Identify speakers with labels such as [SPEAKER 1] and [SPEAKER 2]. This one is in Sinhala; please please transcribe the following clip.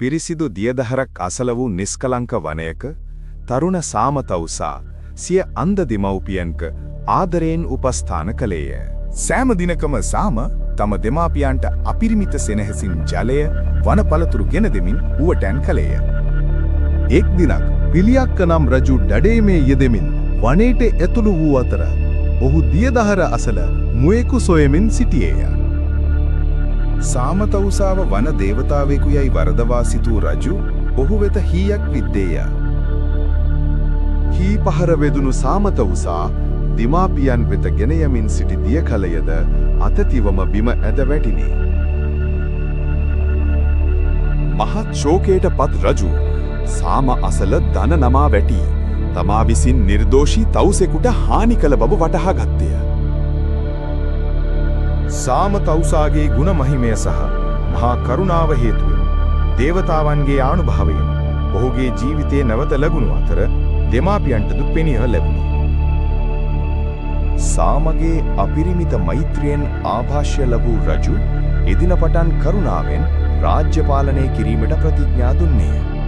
[SPEAKER 1] පිරිසිදු දියදහරක් අසල වූ නිස්කලංක වනයක තරුණ සාමතවුසා සිය අන්ධ දෙමව්පියන්ක ආදරයෙන් උපස්ථාන කළේය.
[SPEAKER 2] සෑම දිනකම සාම තම දෙමාපියන්ට අපිරිමිත සෙනෙහසින් ජලය වනපලතුරු ගෙන දෙමින් උවටැන් කළේය. එක් දිනක් පිළියක්ක නම් රජු ඩඩේමේ යෙදෙමින් වනයේට ඇතුළු වූ අතර ඔහු දියදහර අසල මුවෙකු සොයමින් සිටියේය. සාමතවුසාව වන දේවතාවෙකු යයි වරදවා සිතූ රජු ඔහු වෙත හීයක් විද්දේය.
[SPEAKER 1] හී පහර වෙදුණු සාමතවුසා දිමාපියන් වෙත ගෙන යමින් සිටි දියකලයද අතතිවම බිම ඇද වැටිනි. මහත් ශෝකයට පත් රජු සාම අසල දන නමා වැටි තමා විසින් නිර්දෝෂී තවුසෙකුට හානි කළ බව වටහා ගත්තේය.
[SPEAKER 2] සාමතවුසාගේ ගුණ මහිමය සහ මහා කරුණාව හේතුවෙන් දේවතාවන්ගේ ආනුභාවයෙන් ඔහුගේ ජීවිතයේ නැවත ලැබුණු අතර දෙමාපියන්ට දුක් පෙනිය ලැබුණි. සාමගේ අපිරිමිත මෛත්‍රියෙන් ආභාෂ්‍ය ලැබූ රජු එදින පටන් කරුණාවෙන් රාජ්‍ය පාලනය කිරීමට ප්‍රතිඥා දුන්නේය.